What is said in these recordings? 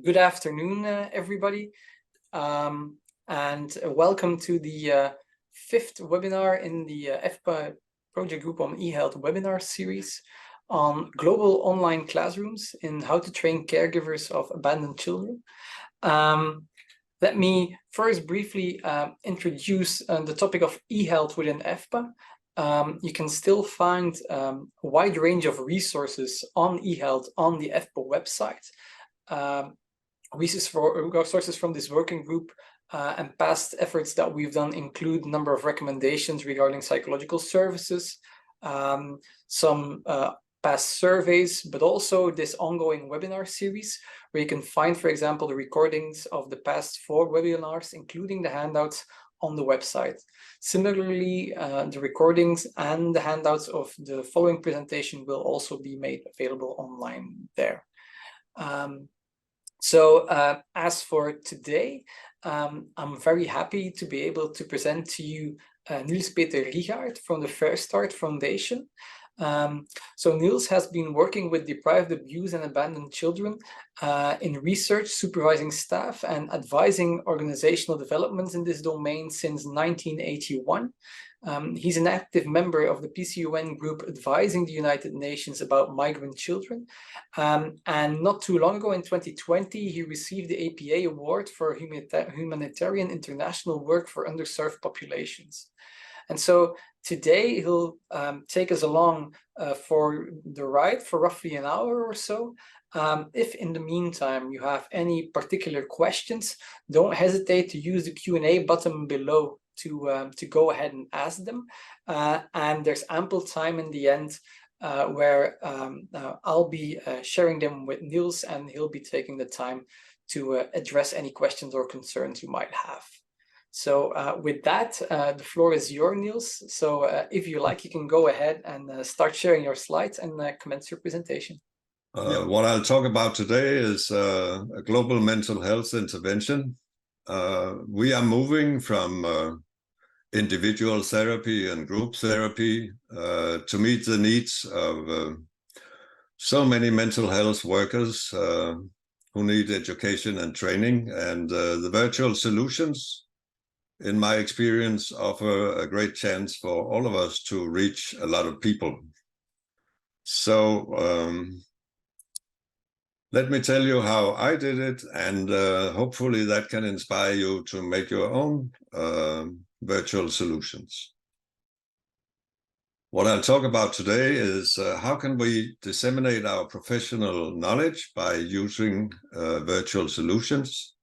Good afternoon, everybody, and welcome to the fifth webinar in the EFPA project group on eHealth webinar series on global online classrooms in how to train caregivers of abandoned children. Let me first briefly introduce the topic of eHealth within EFPA. You can still find a wide range of resources on eHealth on the EFPA website. Resources from this working group and past efforts that we've done include a number of recommendations regarding psychological services, some past surveys, but also this ongoing webinar series where you can find, for example, the recordings of the past 4 webinars, including the handouts on the website. Similarly, the recordings and the handouts of the following presentation will also be made available online there. As for today, I'm very happy to be able to present to you Niels Peter Rigaert from the Fairstart Foundation. So Niels has been working with deprived, abused and abandoned children in research, supervising staff and advising organizational developments in this domain since 1981. He's an active member of the PCUN group advising the United Nations about migrant children. And not too long ago in 2020, he received the EFPA Award for Humanitarian International Work for Underserved Populations. And so today he'll take us along for the ride for roughly an hour or so. If in the meantime you have any particular questions, don't hesitate to use the Q&A button below to go ahead and ask them. And there's ample time in the end where I'll be sharing them with Niels, and he'll be taking the time to address any questions or concerns you might have. So with that, the floor is yours, Niels. So if you like, you can go ahead and start sharing your slides and commence your presentation. What I'll talk about today is a global mental health intervention. We are moving from individual therapy and group therapy to meet the needs of so many mental health workers who need education and training, and the virtual solutions, in my experience, offer a great chance for all of us to reach a lot of people. So let me tell you how I did it, and hopefully that can inspire you to make your own virtual solutions. What I'll talk about today is how can we disseminate our professional knowledge by using virtual solutions,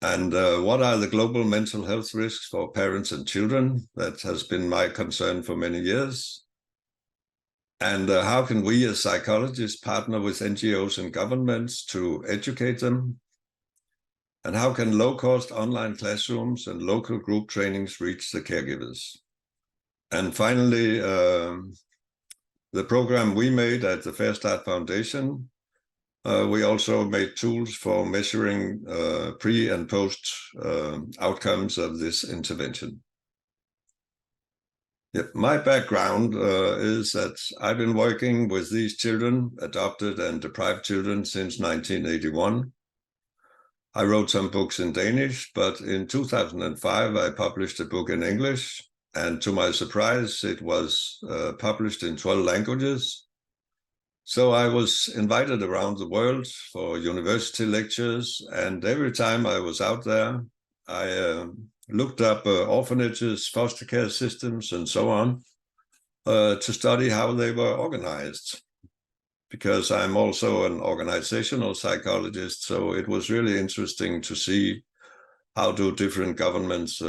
and what are the global mental health risks for parents and children. That has been my concern for many years. And how can we as psychologists partner with NGOs and governments to educate them? And how can low-cost online classrooms and local group trainings reach the caregivers? And finally, the program we made at the Fairstart Foundation, we also made tools for measuring pre- and post outcomes of this intervention. Yep. My background is that I've been working with these children, adopted and deprived children, since 1981. I wrote some books in Danish, but in 2005 I published a book in English, and to my surprise it was published in 12 languages. So I was invited around the world for university lectures, and every time I was out there I looked up orphanages, foster care systems, and so on, to study how they were organized, because I'm also an organizational psychologist. So it was really interesting to see how do different governments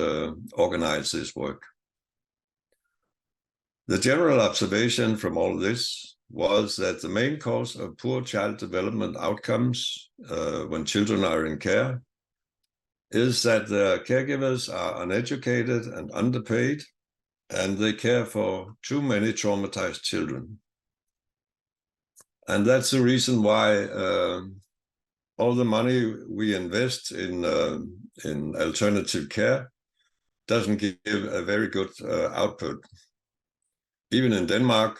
organize this work. The general observation from all this was that the main cause of poor child development outcomes when children are in care is that the caregivers are uneducated and underpaid, and they care for too many traumatized children. And that's the reason why all the money we invest in alternative care doesn't give a very good output. Even in Denmark,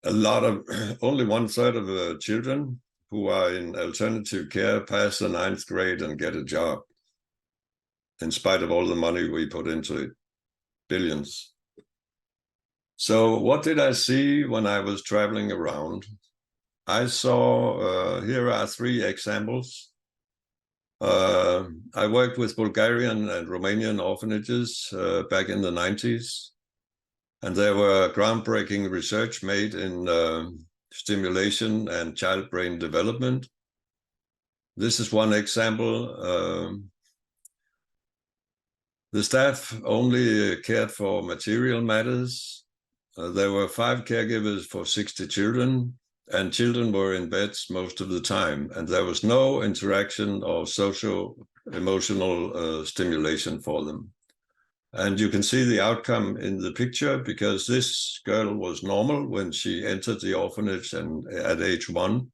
a lot of, only 1/3 of children who are in alternative care pass the 9th grade and get a job, in spite of all the money we put into it, billions. So what did I see when I was traveling around? I saw, here are 3 examples. I worked with Bulgarian and Romanian orphanages back in the 90s, and there were groundbreaking research made in stimulation and child brain development. This is one example. The staff only cared for material matters. There were 5 caregivers for 60 children, and children were in beds most of the time, and there was no interaction or social emotional stimulation for them. And you can see the outcome in the picture, because this girl was normal when she entered the orphanage and at age 1.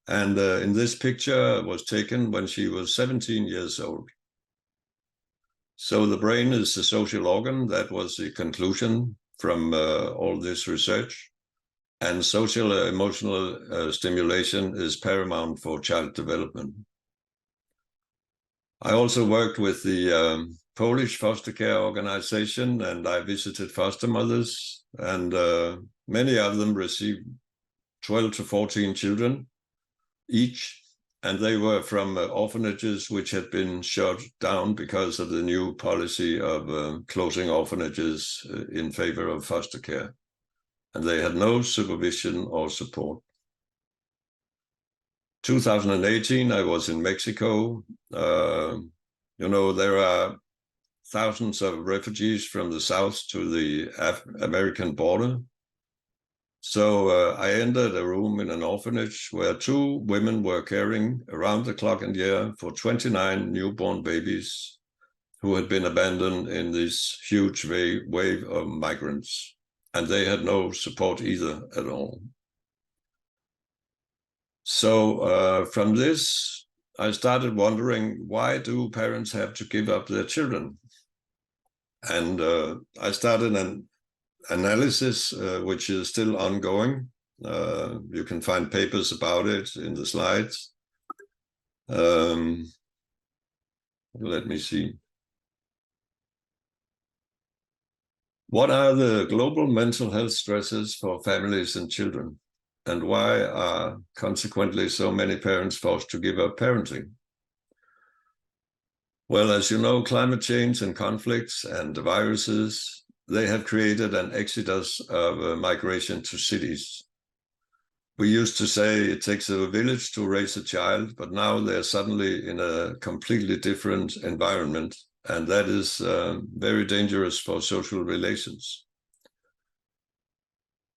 And in this picture was taken when she was 17 years old. So the brain is the social organ. That was the conclusion from all this research. And social emotional stimulation is paramount for child development. I also worked with the Polish foster care organization, and I visited foster mothers, and many of them received 12 to 14 children each, and they were from orphanages which had been shut down because of the new policy of closing orphanages in favor of foster care. And they had no supervision or support. 2018, I was in Mexico. You know, there are thousands of refugees from the south to the American border. So I entered a room in an orphanage where 2 women were caring around the clock and year for 29 newborn babies who had been abandoned in this huge wave of migrants. And they had no support either at all. So from this, I started wondering, why do parents have to give up their children? And I started an analysis, which is still ongoing. You can find papers about it in the slides. Let me see. What are the global mental health stresses for families and children? And why are consequently so many parents forced to give up parenting? Well, as you know, climate change and conflicts and viruses, they have created an exodus of migration to cities. We used to say it takes a village to raise a child, but now they're suddenly in a completely different environment, and that is very dangerous for social relations.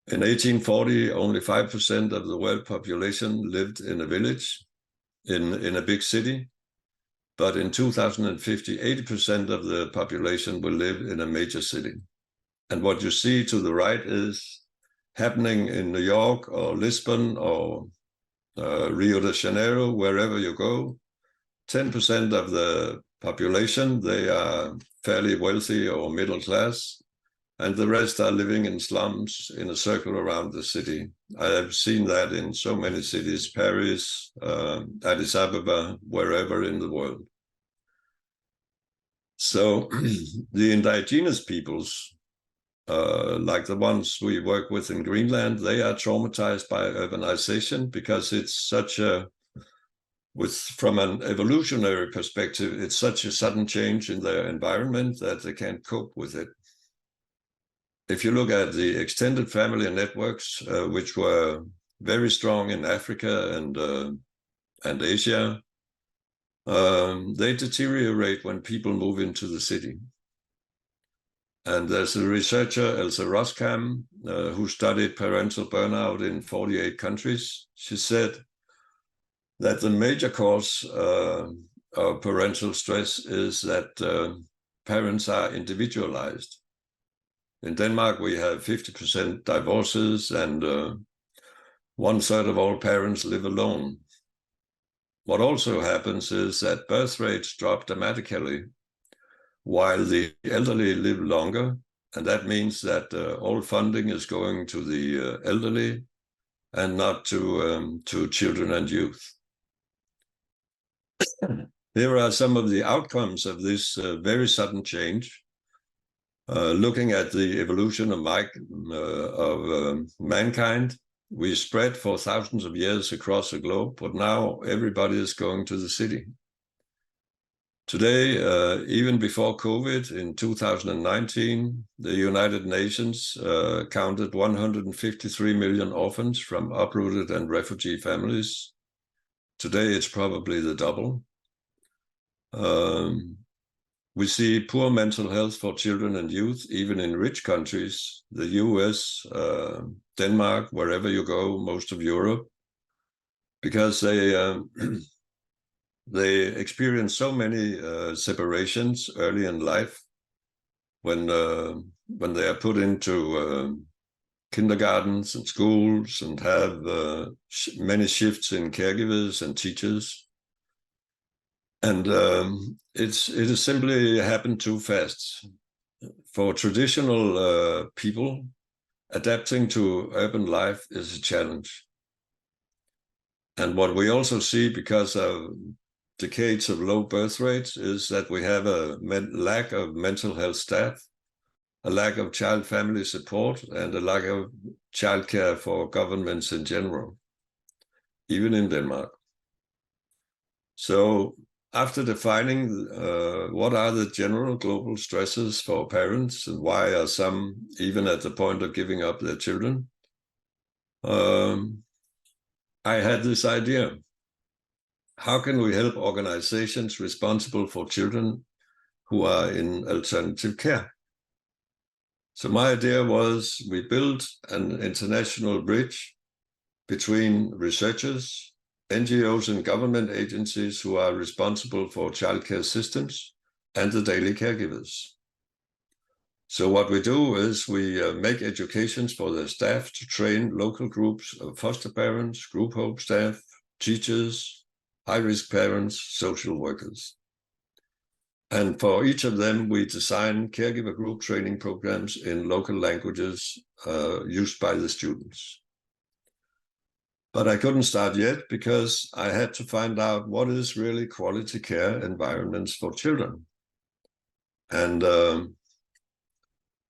In 1840, only 5% of the world population lived in a village, in a big city. But in 2050, 80% of the population will live in a major city. And what you see to the right is happening in New York or Lisbon or Rio de Janeiro, wherever you go. 10% of the population, they are fairly wealthy or middle class, and the rest are living in slums in a circle around the city. I have seen that in so many cities, Paris, Addis Ababa, wherever in the world. So the indigenous peoples, like the ones we work with in Greenland, they are traumatized by urbanization because it's such a, from an evolutionary perspective, it's such a sudden change in their environment that they can't cope with it. If you look at the extended family networks, which were very strong in Africa and Asia, they deteriorate when people move into the city. And there's a researcher, Elsa Roskam, who studied parental burnout in 48 countries. She said that the major cause of parental stress is that parents are individualized. In Denmark, we have 50% divorces, and 1/3 of all parents live alone. What also happens is that birth rates drop dramatically, while the elderly live longer And that means that all funding is going to the elderly and not to children and youth. Here are some of the outcomes of this very sudden change. Looking at the evolution of mankind, we spread for thousands of years across the globe, but now everybody is going to the city. Today, even before COVID in 2019, the United Nations counted 153 million orphans from uprooted and refugee families. Today, it's probably the double. We see poor mental health for children and youth, even in rich countries, the US, Denmark, wherever you go, most of Europe, because they experience so many separations early in life when they are put into kindergartens and schools and have many shifts in caregivers and teachers. And it has simply happened too fast. For traditional people, adapting to urban life is a challenge. And what we also see, because of decades of low birth rates, is that we have a lack of mental health staff, a lack of child family support, and a lack of childcare for governments in general, even in Denmark. So after defining what are the general global stresses for parents and why are some even at the point of giving up their children, I had this idea. How can we help organizations responsible for children who are in alternative care? So my idea was we build an international bridge between researchers, NGOs and government agencies who are responsible for childcare systems and the daily caregivers. So what we do is we make educations for their staff to train local groups of foster parents, group home staff, teachers, high-risk parents, social workers. And for each of them, we design caregiver group training programs in local languages used by the students. But I couldn't start yet because I had to find out what is really quality care environments for children. And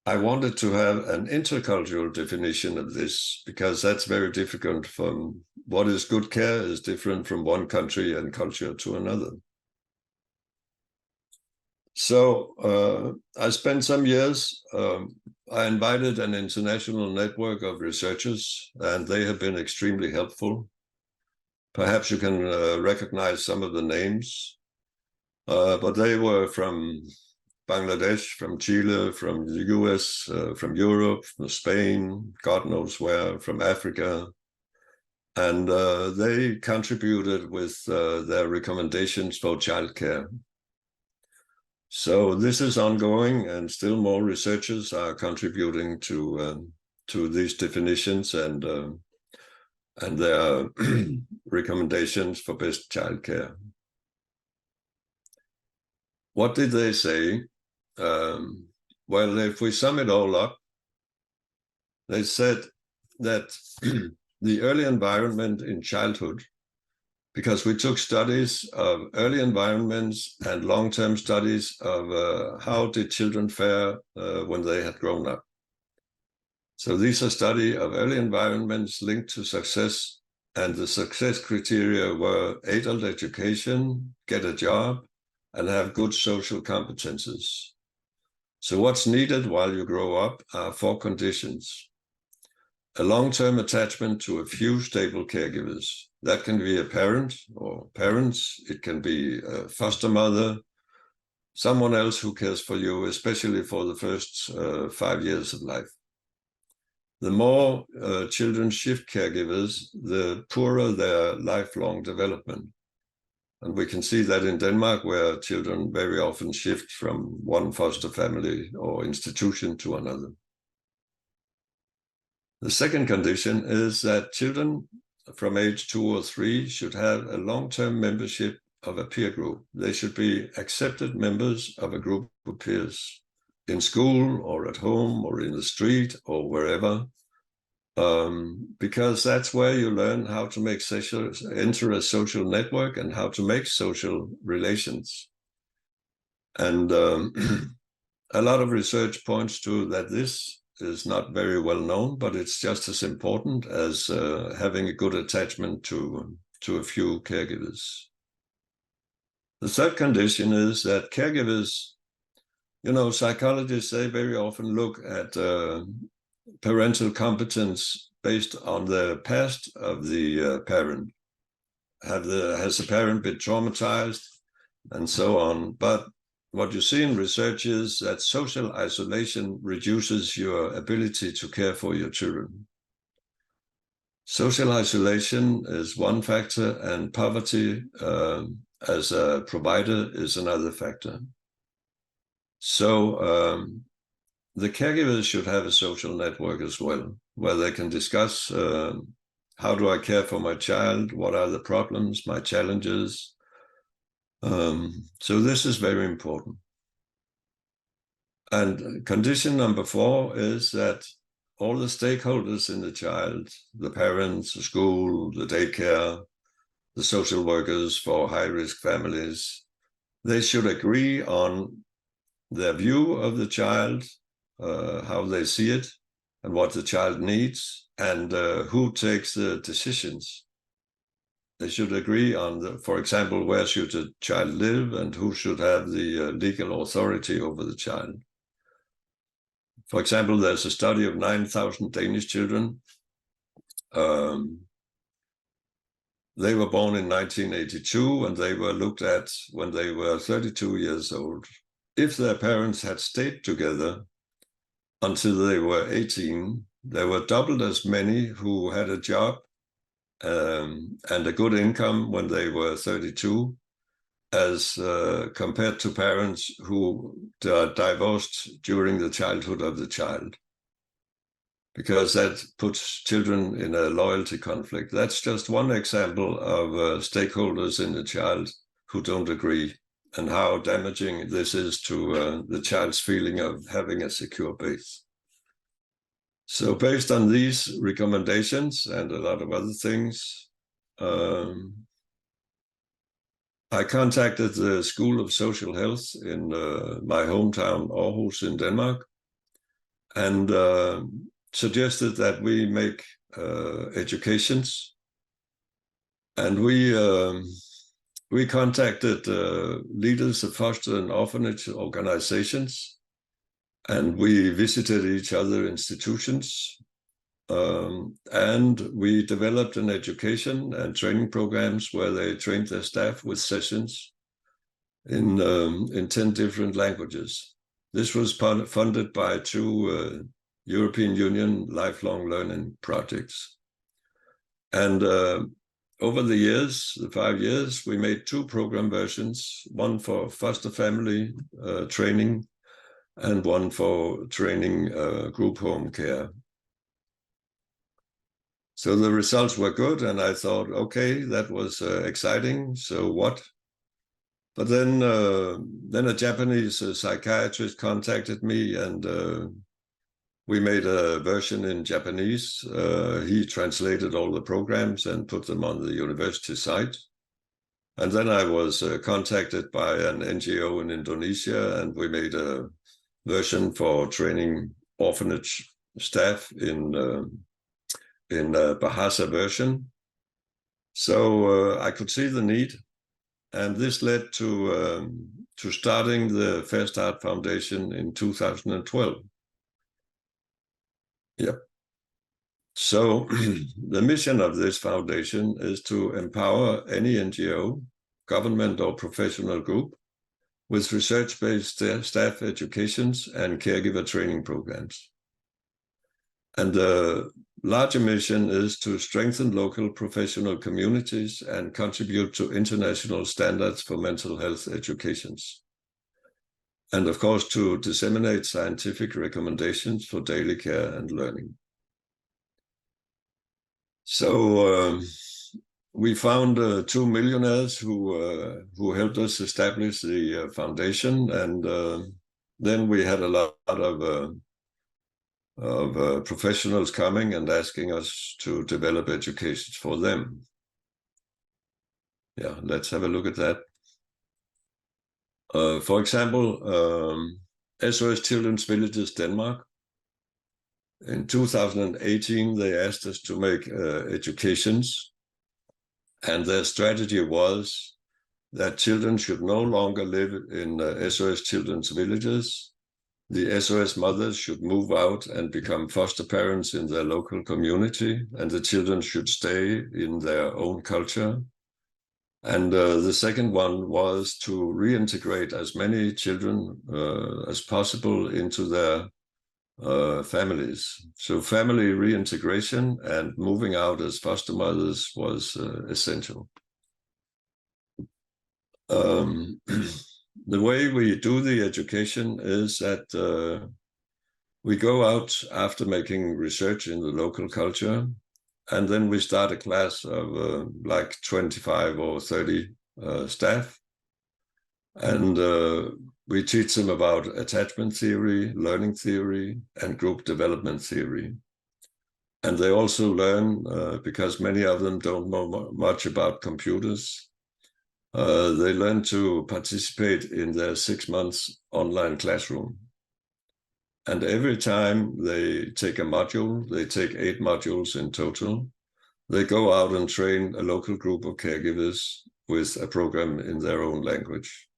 I wanted to have an intercultural definition of this, because that's very difficult from what is good care is different from one country and culture to another. So I spent some years, I invited an international network of researchers, and they have been extremely helpful. Perhaps you can recognize some of the names, but they were from Bangladesh, from Chile, from the US, from Europe, from Spain, God knows where, from Africa. And they contributed with their recommendations for childcare. So this is ongoing, and still more researchers are contributing to these definitions and their recommendations for best childcare. What did they say? Well, if we sum it all up, they said that the early environment in childhood, because we took studies of early environments and long-term studies of how did children fare when they had grown up. So these are studies of early environments linked to success, and the success criteria were adult education, get a job, and have good social competences. So what's needed while you grow up are 4 conditions. A long-term attachment to a few stable caregivers. That can be a parent or parents. It can be a foster mother, someone else who cares for you, especially for the first 5 years of life. The more children shift caregivers, the poorer their lifelong development. And we can see that in Denmark, where children very often shift from one foster family or institution to another. The second condition is that children from age 2 or 3 should have a long-term membership of a peer group. They should be accepted members of a group of peers. in school or at home or in the street or wherever, because that's where you learn how to enter a social network and how to make social relations. And a lot of research points to that this is not very well known, but it's just as important as having a good attachment to a few caregivers. The third condition is that caregivers, psychologists, they very often look at parental competence based on the past of the parent. Has the parent been traumatized and so on? But what you see in research is that social isolation reduces your ability to care for your children. Social isolation is one factor, and poverty as a provider is another factor. So the caregivers should have a social network as well, where they can discuss how do I care for my child, what are the problems, my challenges. So this is very important. And condition number 4 is that all the stakeholders in the child, the parents, the school, the daycare, the social workers for high-risk families, they should agree on their view of the child, how they see it, and what the child needs, and who takes the decisions. They should agree on, for example, where should the child live and who should have the legal authority over the child. For example, there's a study of 9,000 Danish children. They were born in 1982, and they were looked at when they were 32 years old. If their parents had stayed together until they were 18, there were doubled as many who had a job and a good income when they were 32 as compared to parents who divorced during the childhood of the child, because that puts children in a loyalty conflict. That's just one example of stakeholders in the child who don't agree, and how damaging this is to the child's feeling of having a secure base. So based on these recommendations and a lot of other things, I contacted the School of Social Health in my hometown, Aarhus in Denmark, and suggested that we make educations. And we contacted leaders of foster and orphanage organizations, and we visited each other institutions, and we developed an education and training programs where they trained their staff with sessions in 10 different languages. This was funded by 2 European Union lifelong learning projects. And over the years, the 5 years, we made 2 program versions, one for foster family training and one for training group home care. So the results were good, and I thought, okay, that was exciting. So what? But then a Japanese psychiatrist contacted me, and we made a version in Japanese. He translated all the programs and put them on the university site. And then I was contacted by an NGO in Indonesia, and we made a version for training orphanage staff in Bahasa version. So I could see the need, and this led to starting the Fairstart Foundation in 2012. Yep. So the mission of this foundation is to empower any NGO, government or professional group with research-based staff educations and caregiver training programs. And the larger mission is to strengthen local professional communities and contribute to international standards for mental health educations. And of course, to disseminate scientific recommendations for daily care and learning. So we found 2 millionaires who helped us establish the foundation, and then we had a lot of professionals coming and asking us to develop educations for them. Yeah, let's have a look at that. For example, SOS Children's Villages Denmark. In 2018, they asked us to make educations, and their strategy was that children should no longer live in SOS Children's Villages. The SOS mothers should move out and become foster parents in their local community, and the children should stay in their own culture. And the second one was to reintegrate as many children as possible into their families. So family reintegration and moving out as foster mothers was essential. The way we do the education is that we go out after making research in the local culture, and then we start a class of like 25 or 30 staff. And we teach them about attachment theory, learning theory, and group development theory. And they also learn, because many of them don't know much about computers, they learn to participate in their 6 months online classroom. And every time they take a module, they take 8 modules in total, they go out and train a local group of caregivers with a program in their own language.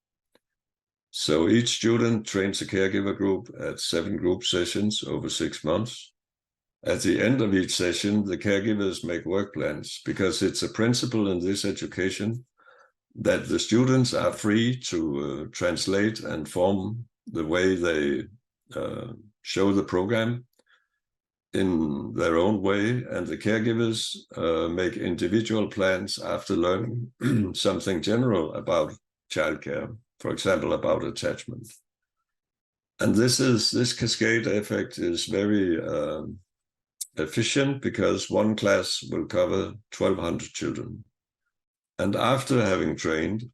So each student trains a caregiver group at 7 group sessions over 6 months. At the end of each session, the caregivers make work plans, because it's a principle in this education that the students are free to translate and form the way they show the program in their own way, and the caregivers make individual plans after learning something general about childcare, for example, about attachment. And this cascade effect is very efficient, because one class will cover 1,200 children. And after having trained,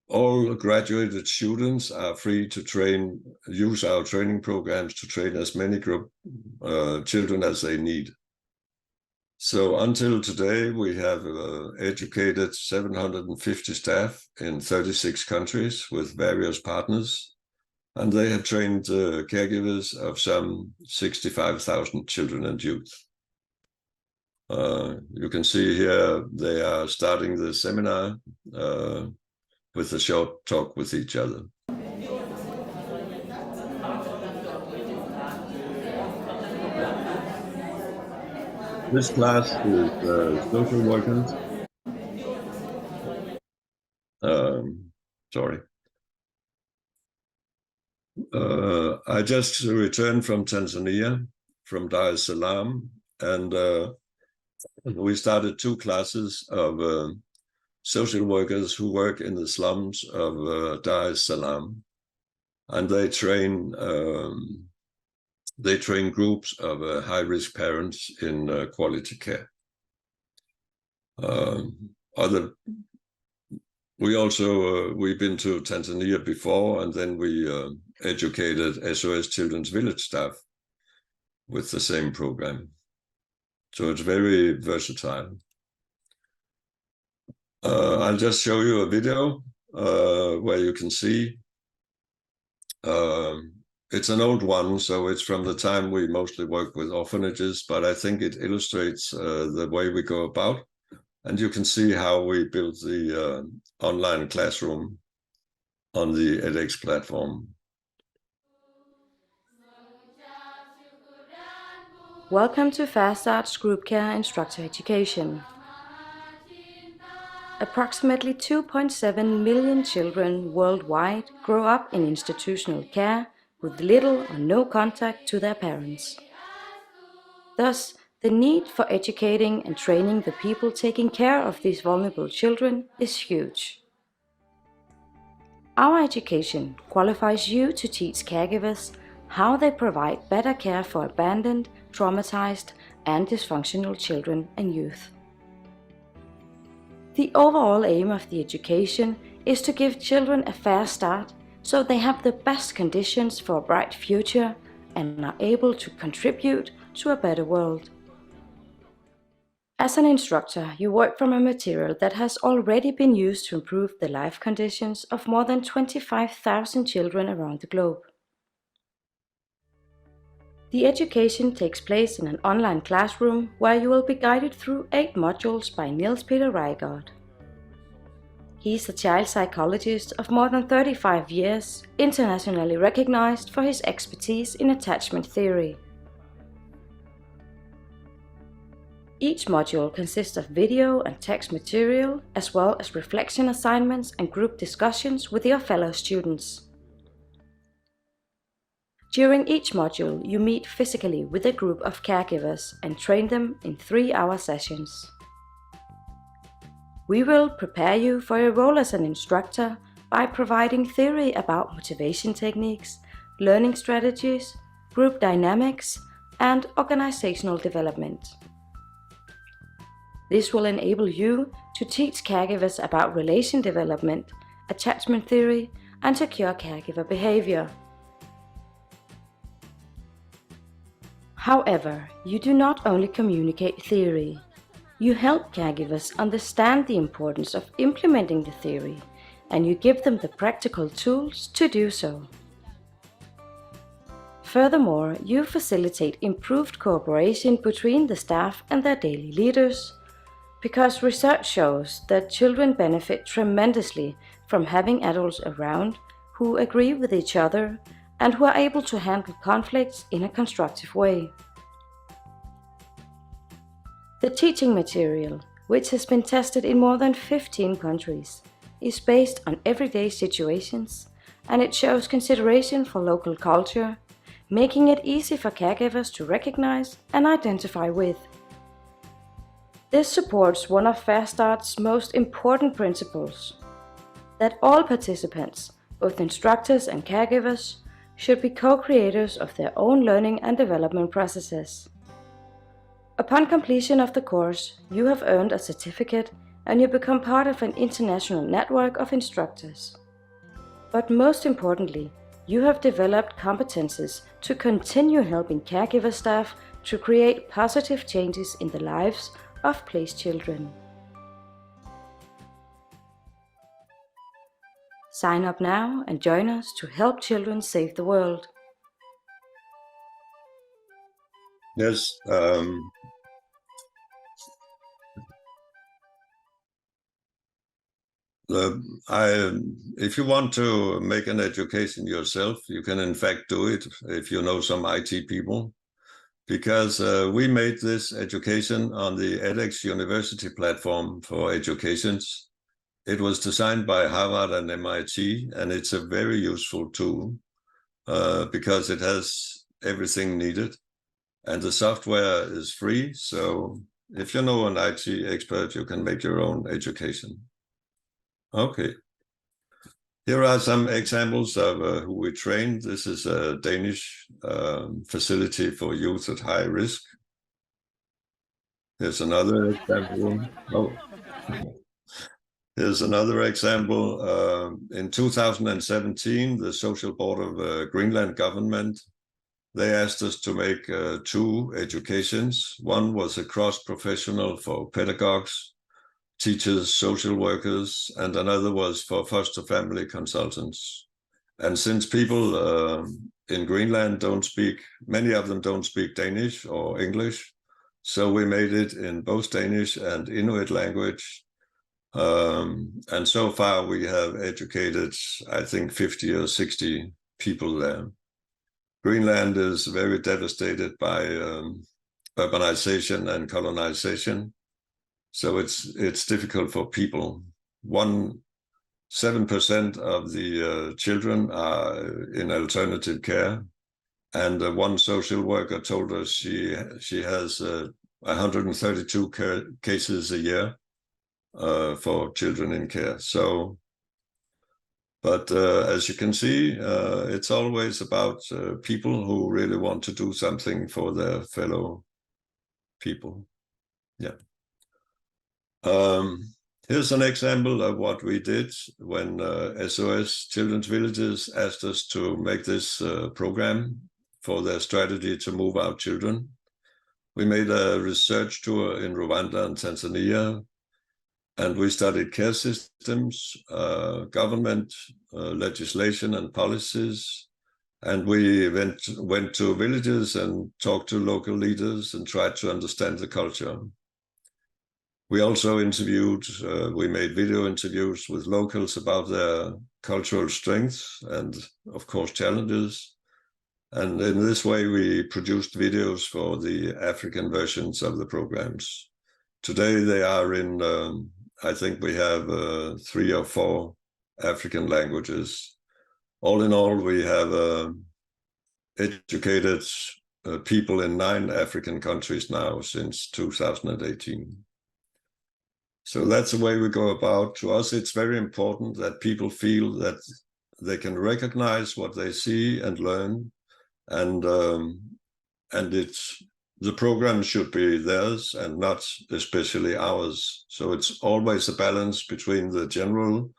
all graduated students are free to use our training programs to train as many group children as they need. So until today, we have educated 750 staff in 36 countries with various partners, and they have trained caregivers of some 65,000 children and youth. You can see here they are starting the seminar with a short talk with each other. This class is social workers. Sorry. I just returned from Tanzania, from Dar es Salaam, and we started 2 classes of social workers who work in the slums of Dar es Salaam, and they train groups of high-risk parents in quality care. We've been to Tanzania before, and then we educated SOS Children's Village staff with the same program. So it's very versatile. I'll just show you a video where you can see. It's an old one, so it's from the time we mostly work with orphanages, but I think it illustrates the way we go about. And you can see how we built the online classroom on the edX platform. Welcome to Fairstart's Group Care Instructor Education. Approximately 2.7 million children worldwide grow up in institutional care with little or no contact to their parents. Thus, the need for educating and training the people taking care of these vulnerable children is huge. Our education qualifies you to teach caregivers how they provide better care for abandoned, traumatized, and dysfunctional children and youth. The overall aim of the education is to give children a fair start so they have the best conditions for a bright future and are able to contribute to a better world. As an instructor, you work from a material that has already been used to improve the life conditions of more than 25,000 children around the globe. The education takes place in an online classroom where you will be guided through 8 modules by Niels Peter Reigard. He is a child psychologist of more than 35 years, internationally recognized for his expertise in attachment theory. Each module consists of video and text material, as well as reflection assignments and group discussions with your fellow students. During each module, you meet physically with a group of caregivers and train them in 3-hour sessions. We will prepare you for your role as an instructor by providing theory about motivation techniques, learning strategies, group dynamics, and organizational development. This will enable you to teach caregivers about relation development, attachment theory, and secure caregiver behavior. However, you do not only communicate theory. You help caregivers understand the importance of implementing the theory, and you give them the practical tools to do so. Furthermore, you facilitate improved cooperation between the staff and their daily leaders, because research shows that children benefit tremendously from having adults around who agree with each other and who are able to handle conflicts in a constructive way. The teaching material, which has been tested in more than 15 countries, is based on everyday situations, and it shows consideration for local culture, making it easy for caregivers to recognize and identify with. This supports one of Fairstart's most important principles, that all participants, both instructors and caregivers, should be co-creators of their own learning and development processes. Upon completion of the course, you have earned a certificate and you become part of an international network of instructors. But most importantly, you have developed competences to continue helping caregiver staff to create positive changes in the lives of placed children. Sign up now and join us to help children save the world. Yes. If you want to make an education yourself, you can in fact do it if you know some IT people, because we made this education on the edX University platform for educations. It was designed by Harvard and MIT, and it's a very useful tool because it has everything needed, and the software is free. So if you know an IT expert, you can make your own education. Okay. Here are some examples of who we trained. This is a Danish facility for youth at high risk. Here's another example. Oh. Here's another example. In 2017, the Social Board of Greenland government, they asked us to make 2 educations. One was a cross-professional for pedagogues, teachers, social workers, and another was for foster family consultants. And since people in Greenland many of them don't speak Danish or English, so we made it in both Danish and Inuit language. And so far we have educated, I think, 50 or 60 people there. Greenland is very devastated by urbanization and colonization. So it's difficult for people. 7% of the children are in alternative care, and one social worker told us she has 132 cases a year for children in care. So, but as you can see, it's always about people who really want to do something for their fellow people. Yeah. Here's an example of what we did when SOS Children's Villages asked us to make this program for their strategy to move out children. We made a research tour in Rwanda and Tanzania, and we studied care systems, government, legislation and policies. And we went to villages and talked to local leaders and tried to understand the culture. We also interviewed, we made video interviews with locals about their cultural strengths and, of course, challenges. And in this way, we produced videos for the African versions of the programs. Today, they are in, I think we have 3 or 4 African languages. All in all, we have educated people in 9 African countries now since 2018. So that's the way we go about. To us, it's very important that people feel that they can recognize what they see and learn, and the program should be theirs and not especially ours. So it's always a balance between the general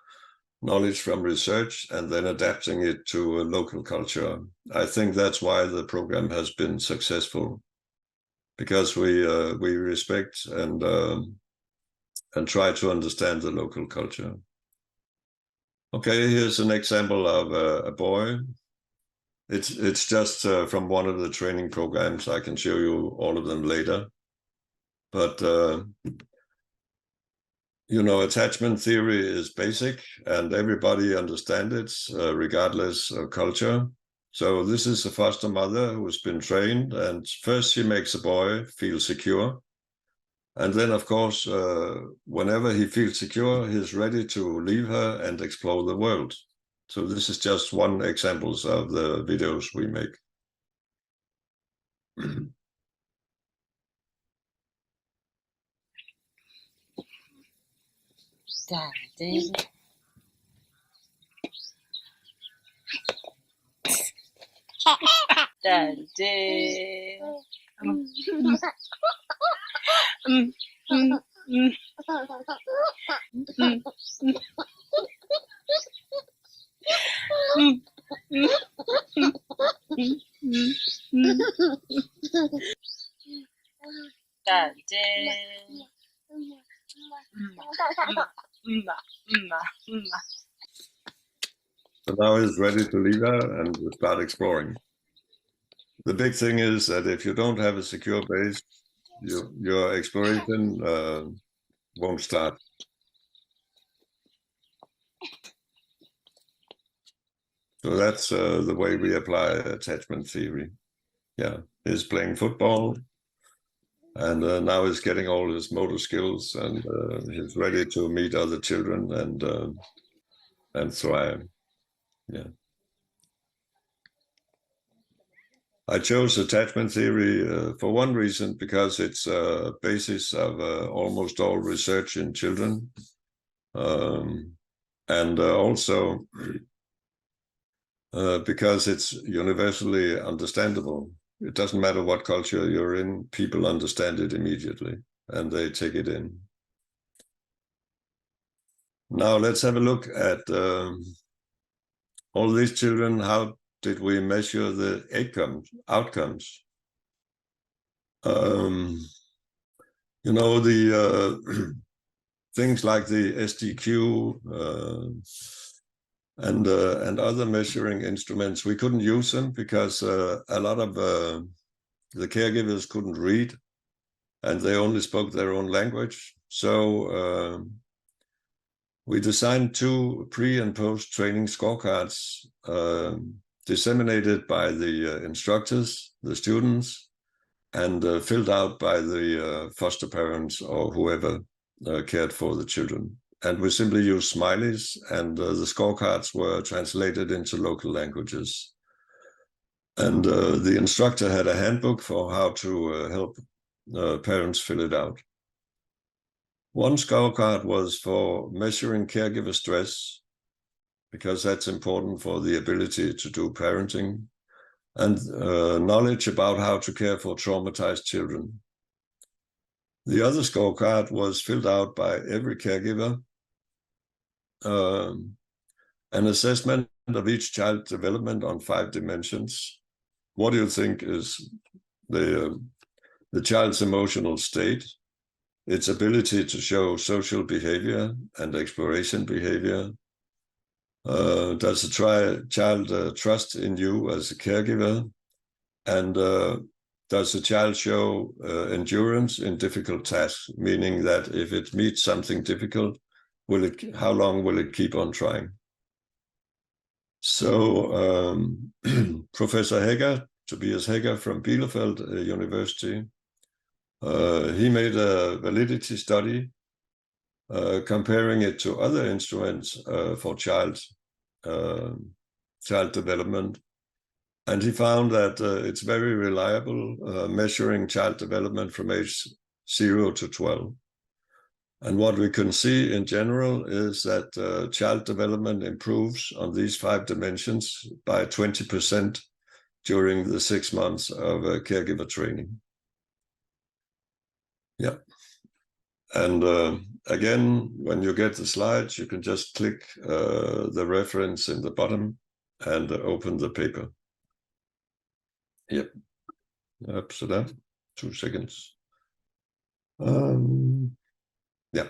knowledge from research and then adapting it to a local culture. I think that's why the program has been successful, because we respect and try to understand the local culture. Okay, here's an example of a boy. It's just from one of the training programs. I can show you all of them later. But, you know, attachment theory is basic and everybody understands it, regardless of culture. So this is a foster mother who has been trained, and first she makes a boy feel secure. And then, of course, whenever he feels secure, he's ready to leave her and explore the world. So this is just one example of the videos we make. Daddy. Daddy. So now he's ready to leave her and start exploring. The big thing is that if you don't have a secure base, your exploration won't start. So that's the way we apply attachment theory. Yeah, he's playing football, and now he's getting all his motor skills, and he's ready to meet other children and thrive. Yeah. I chose attachment theory for one reason, because it's a basis of almost all research in children, and also because it's universally understandable. It doesn't matter what culture you're in, people understand it immediately and they take it in. Now let's have a look at all these children. How did we measure the outcomes? You know, the things like the SDQ and other measuring instruments, we couldn't use them because a lot of the caregivers couldn't read and they only spoke their own language. So we designed 2 pre and post training scorecards disseminated by the instructors, the students, and filled out by the foster parents or whoever cared for the children. And we simply used smileys, and the scorecards were translated into local languages. And the instructor had a handbook for how to help parents fill it out. One scorecard was for measuring caregiver stress, because that's important for the ability to do parenting, and knowledge about how to care for traumatized children. The other scorecard was filled out by every caregiver, an assessment of each child's development on 5 dimensions. What do you think is the child's emotional state, its ability to show social behavior and exploration behavior? Does the child trust in you as a caregiver? And does the child show endurance in difficult tasks, meaning that if it meets something difficult, how long will it keep on trying? So Professor Hegger, Tobias Hegger from Bielefeld University, he made a validity study comparing it to other instruments for child development. And he found that it's very reliable, measuring child development from age 0 to 12. And what we can see in general is that child development improves on these 5 dimensions by 20% during the 6 months of caregiver training. Yeah. And again, when you get the slides, you can just click the reference in the bottom and open the paper. Yep. Up to that. 2 seconds. Yeah.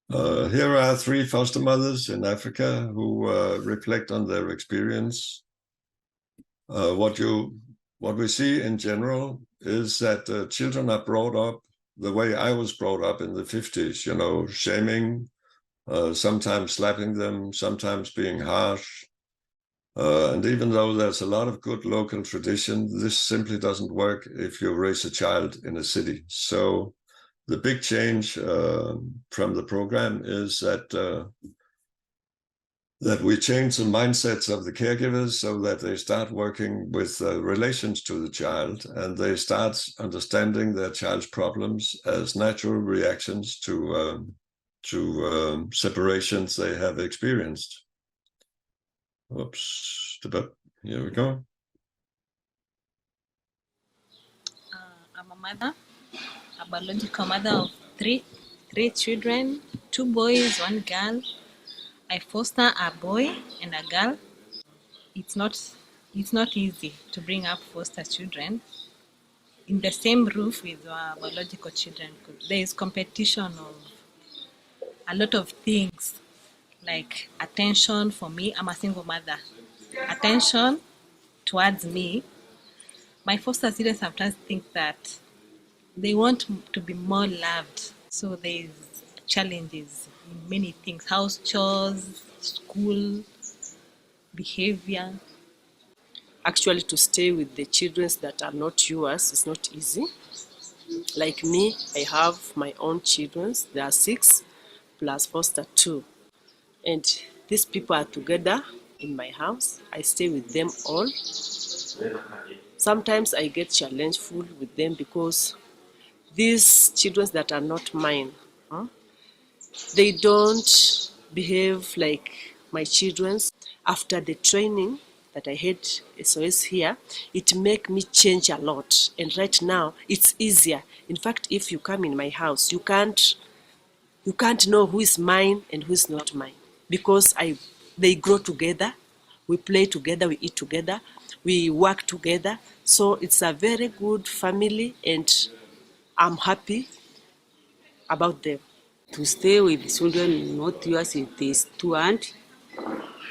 Here are 3 foster mothers in Africa who reflect on their experience. What we see in general is that children are brought up the way I was brought up in the 50s, you know, shaming, sometimes slapping them, sometimes being harsh. And even though there's a lot of good local tradition, this simply doesn't work if you raise a child in a city. So the big change from the program is that we change the mindsets of the caregivers so that they start working with relations to the child, and they start understanding their child's problems as natural reactions to separations they have experienced. Oops, here we go. I'm a mother, a biological mother of three children, 2 boys, 1 girl. I foster a boy and a girl. It's not easy to bring up foster children in the same roof with our biological children. There is competition of a lot of things, like attention for me. I'm a single mother. Attention towards me. My foster children sometimes think that they want to be more loved. So there's challenges in many things: house chores, school, behavior. Actually, to stay with the children that are not yours is not easy. Like me, I have my own children. There are 6 plus foster 2. And these people are together in my house. I stay with them all. Sometimes I get challengeful with them because these children that are not mine, they don't behave like my children. After the training that I had SOS here, it make me change a lot. And right now, it's easier. In fact, if you come in my house, you can't know who is mine and who is not mine, because they grow together, we play together, we eat together, we work together. So it's a very good family, and I'm happy about them. To stay with children not yours, it is too hard,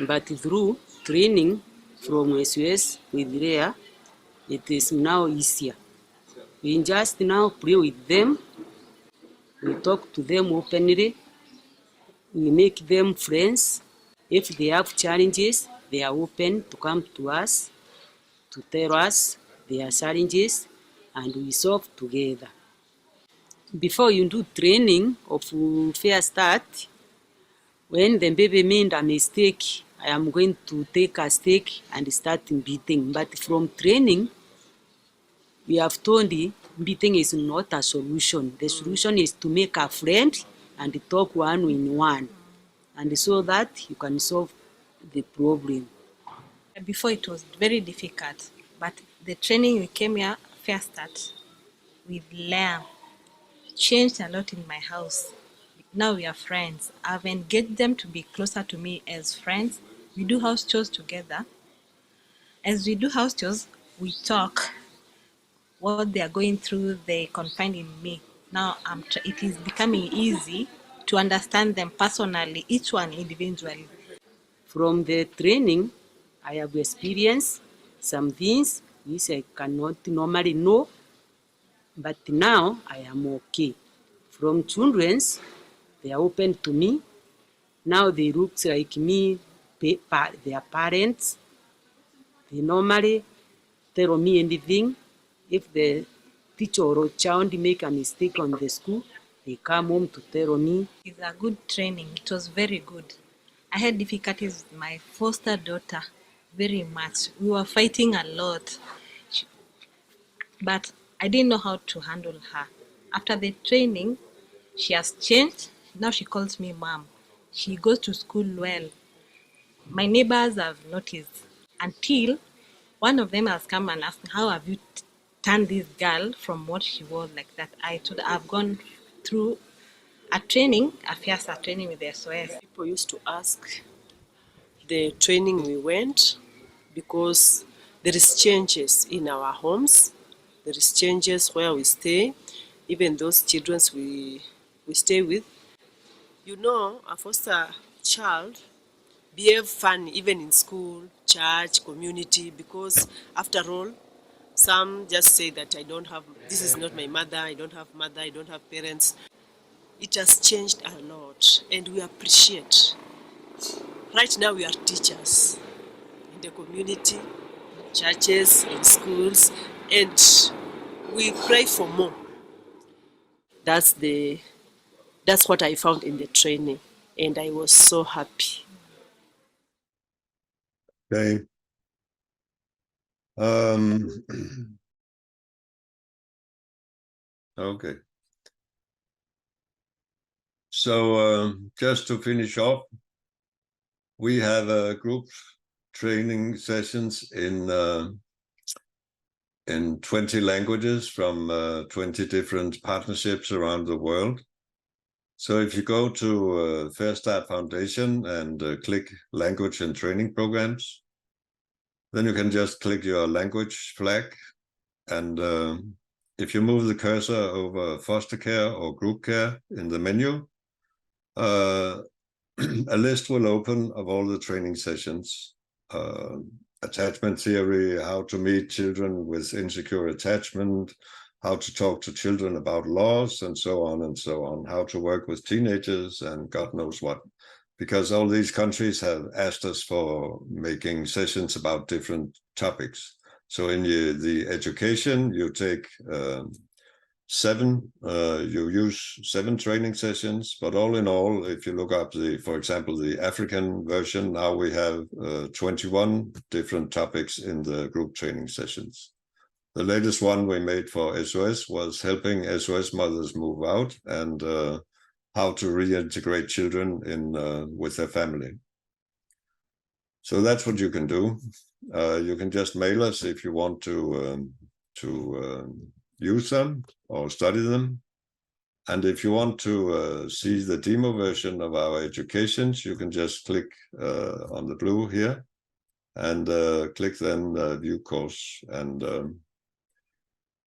but through training from SOS with Rhea, it is now easier. We just now play with them, we talk to them openly, we make them friends. If they have challenges, they are open to come to us, to tell us their challenges, and we solve together. Before you do training of Fairstart, when the baby made a mistake, I am going to take a stick and start beating. But from training, we have told beating is not a solution. The solution is to make a friend and talk one-on-one, and so that you can solve the problem. Before it was very difficult, but the training we came here, Fairstart, with Leah changed a lot in my house. Now we are friends. I've engaged them to be closer to me as friends. We do house chores together. As we do house chores, we talk what they are going through, they confide in me. Now it is becoming easy to understand them personally, each one individually. From the training, I have experienced some things which I cannot normally know, but now I am okay. From children's, they are open to me. Now they look like me, their parents. They normally tell me anything. If the teacher or child make a mistake on the school, they come home to tell me. It's a good training. It was very good. I had difficulties with my foster daughter very much. We were fighting a lot, but I didn't know how to handle her. After the training, she has changed. Now she calls me mom. She goes to school well. My neighbors have noticed until one of them has come and asked, how have you turned this girl from what she was like that? I told her, I've gone through a training, a Fairstart training with the SOS. People used to ask the training we went because there is changes in our homes. There is changes where we stay, even those children we stay with. You know, a foster child behave fun even in school, church, community, because after all, some just say that this is not my mother, I don't have mother, I don't have parents. It has changed a lot and we appreciate. Right now we are teachers in the community, churches, in schools, and we pray for more. That's what I found in the training, and I was so happy. Okay. Okay. So just to finish off, we have group training sessions in 20 languages from 20 different partnerships around the world. So if you go to Fairstart Foundation and click language and training programs, then you can just click your language flag. And if you move the cursor over foster care or group care in the menu, a list will open of all the training sessions. Attachment theory, how to meet children with insecure attachment, how to talk to children about loss, and so on and so on, how to work with teenagers, and God knows what. Because all these countries have asked us for making sessions about different topics. So in the education, you take you use 7 training sessions, but all in all, if you look up for example, the African version, now we have 21 different topics in the group training sessions. The latest one we made for SOS was helping SOS mothers move out and how to reintegrate children in with their family. So that's what you can do. You can just mail us if you want to use them or study them. And if you want to see the demo version of our educations, you can just click on the blue here and click then view course, and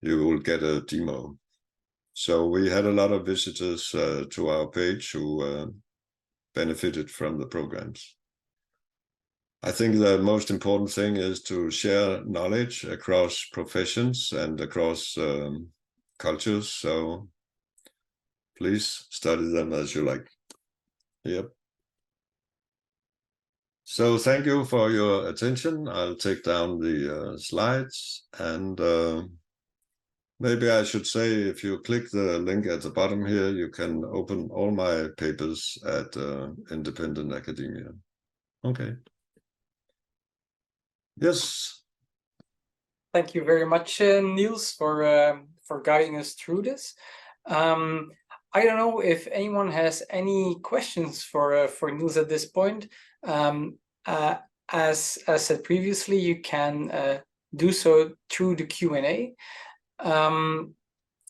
you will get a demo. So we had a lot of visitors to our page who benefited from the programs. I think the most important thing is to share knowledge across professions and across cultures. So please study them as you like. Yep. So thank you for your attention. I'll take down the slides, and maybe I should say, if you click the link at the bottom here, you can open all my papers at Independent Academia. Okay. Yes. Thank you very much, Niels, for guiding us through this. I don't know if anyone has any questions for Niels at this point. As said previously, you can do so through the Q&A.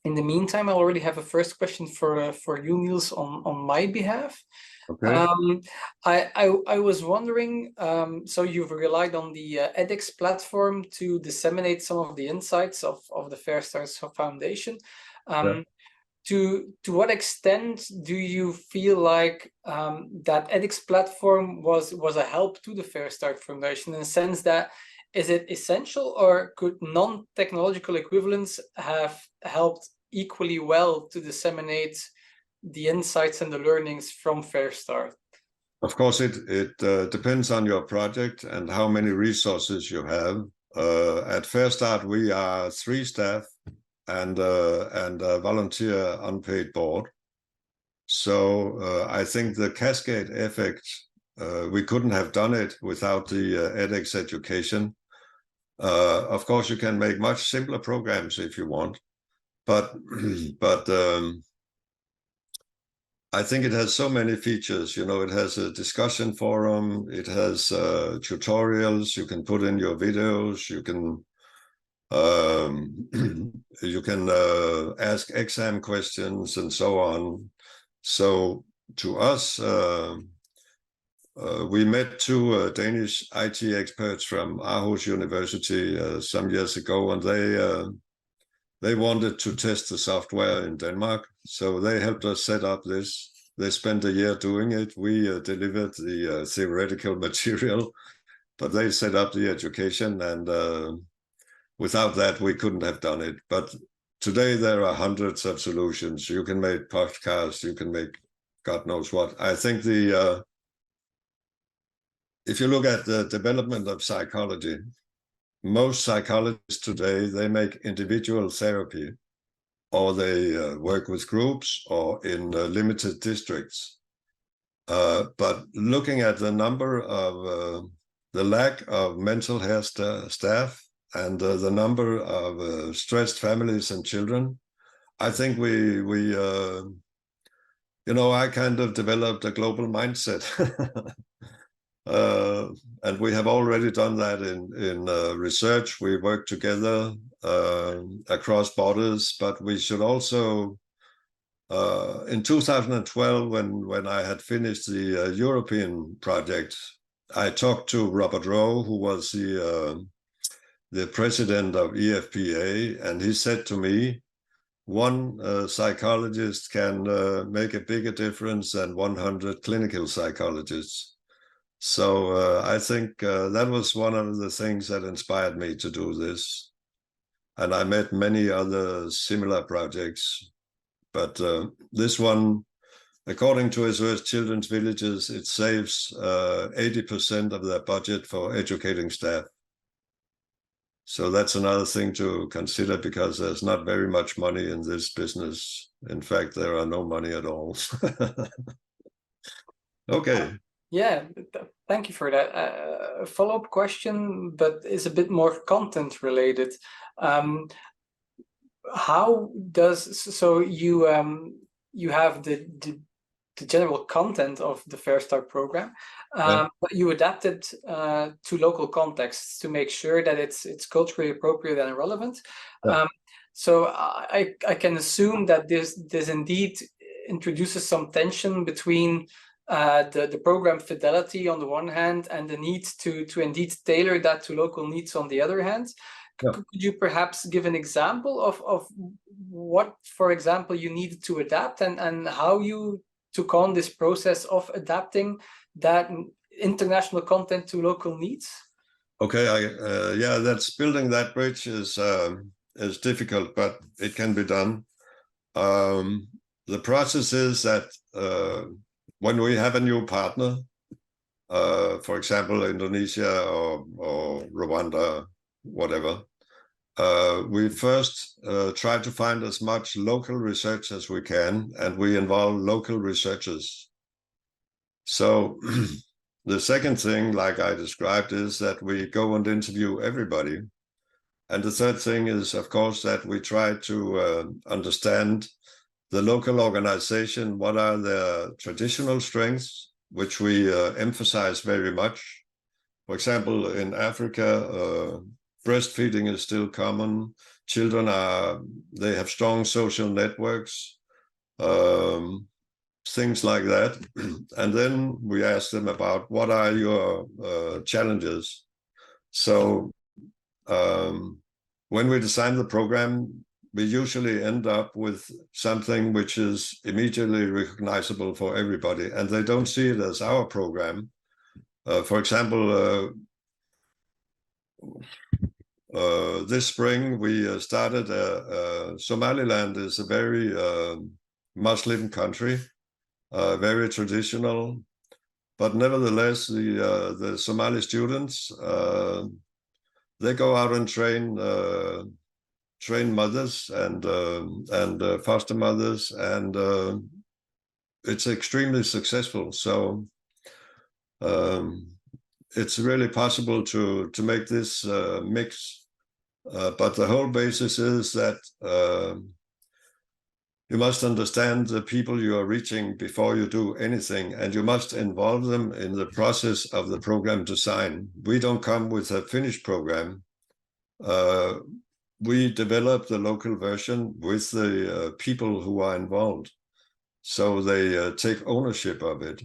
In the meantime, I already have a first question for you, Niels, on my behalf. Okay. I was wondering, so you've relied on the edX platform to disseminate some of the insights of the Fairstart Foundation. Yeah. To what extent do you feel like that edX platform was a help to the Fairstart Foundation, in the sense that, is it essential, or could non-technological equivalents have helped equally well to disseminate the insights and the learnings from Fairstart? Of course, it depends on your project and how many resources you have. At Fairstart, we are 3 staff and a volunteer unpaid board. So I think the cascade effect, we couldn't have done it without the edX education. Of course, you can make much simpler programs if you want, but I think it has so many features. You know, it has a discussion forum, it has tutorials, you can put in your videos, you can ask exam questions and so on. So to us, we met 2 Danish IT experts from Aarhus University some years ago, and they wanted to test the software in Denmark. So they helped us set up this. They spent a year doing it. We delivered the theoretical material, but they set up the education, and without that, we couldn't have done it. But today there are hundreds of solutions. You can make podcasts, you can make God knows what. I think if you look at the development of psychology, most psychologists today, they make individual therapy, or they work with groups or in limited districts. But looking at the number of the lack of mental health staff and the number of stressed families and children, I think I kind of developed a global mindset. And we have already done that in research. We work together across borders, but we should also, in 2012, when I had finished the European project, I talked to Robert Rowe, who was the president of EFPA, and he said to me, one psychologist can make a bigger difference than 100 clinical psychologists. So I think that was one of the things that inspired me to do this. And I met many other similar projects. But this one, according to SOS Children's Villages, it saves 80% of their budget for educating staff. So that's another thing to consider, because there's not very much money in this business. In fact, there are no money at all. Okay. Yeah, thank you for that. A follow-up question, but it's a bit more content related. How does, so you have the general content of the Fairstart program, Yeah. but you adapt it to local contexts to make sure that it's culturally appropriate and relevant. Yeah. So I can assume that this indeed introduces some tension between the program fidelity on the one hand and the need to indeed tailor that to local needs on the other hand. Yeah. Could you perhaps give an example of what, for example, you needed to adapt, and how you took on this process of adapting that international content to local needs? Okay, yeah, that's building that bridge is difficult, but it can be done. The process is that when we have a new partner, for example, Indonesia or Rwanda, whatever, we first try to find as much local research as we can, and we involve local researchers. So the second thing, like I described, is that we go and interview everybody. And the third thing is, of course, that we try to understand the local organization, what are their traditional strengths, which we emphasize very much. For example, in Africa, breastfeeding is still common. children they have strong social networks, things like that. And then we ask them about what are your challenges. So when we design the program, we usually end up with something which is immediately recognizable for everybody, and they don't see it as our program. For example, this spring we started Somaliland is a very Muslim country, very traditional, but nevertheless the Somali students they go out and train mothers and foster mothers, and it's extremely successful. So it's really possible to make this mix, but the whole basis is that you must understand the people you are reaching before you do anything, and you must involve them in the process of the program design. We don't come with a finished program. We develop the local version with the people who are involved, so they take ownership of it,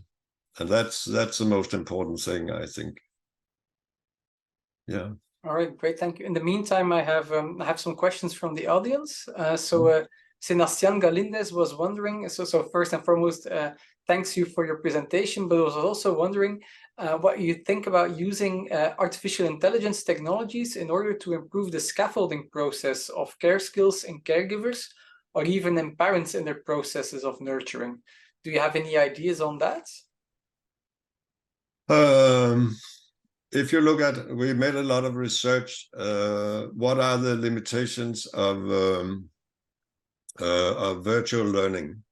and that's the most important thing, I think. Yeah. All right, great, thank you. In the meantime, I have some questions from the audience. Sebastian Galindez was wondering, so first and foremost, thanks you for your presentation, but was also wondering what you think about using artificial intelligence technologies in order to improve the scaffolding process of care skills in caregivers, or even in parents in their processes of nurturing. Do you have any ideas on that? If you look at, we made a lot of research, what are the limitations of virtual learning?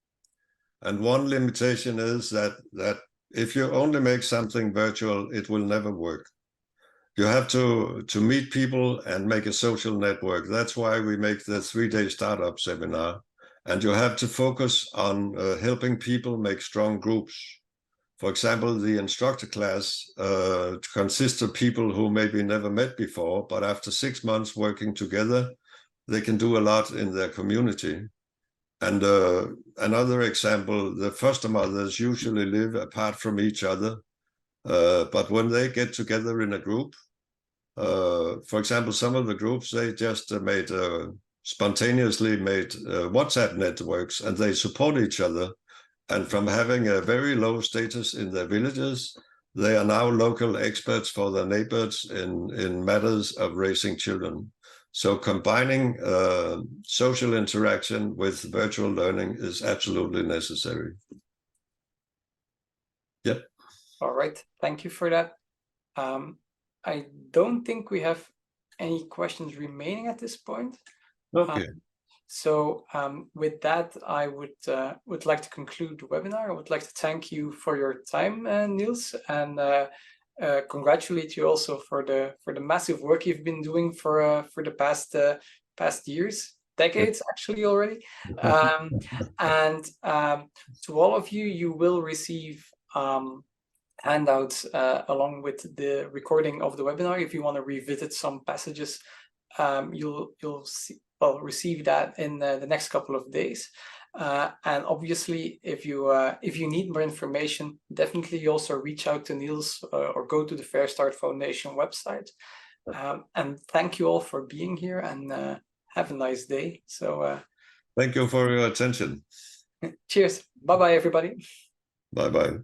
And one limitation is that if you only make something virtual, it will never work. You have to meet people and make a social network. That's why we make the 3-day startup seminar. And you have to focus on helping people make strong groups. For example, the instructor class consists of people who maybe never met before, but after 6 months working together, they can do a lot in their community. And another example, the foster mothers usually live apart from each other, but when they get together in a group, for example, some of the groups, they just spontaneously made WhatsApp networks, and they support each other. And from having a very low status in their villages, they are now local experts for their neighbors in matters of raising children. So combining social interaction with virtual learning is absolutely necessary. Yep. All right, thank you for that. I don't think we have any questions remaining at this point. Okay. So with that, I would like to conclude the webinar. I would like to thank you for your time, Niels, and congratulate you also for the massive work you've been doing for the past years, decades actually already. And to all of you, you will receive handouts along with the recording of the webinar. If you want to revisit some passages, you'll receive that in the next couple of days. And obviously, if you need more information, definitely also reach out to Niels or go to the Fairstart Foundation website. And thank you all for being here, and have a nice day. So thank you for your attention. Cheers. Bye-bye, everybody. Bye-bye.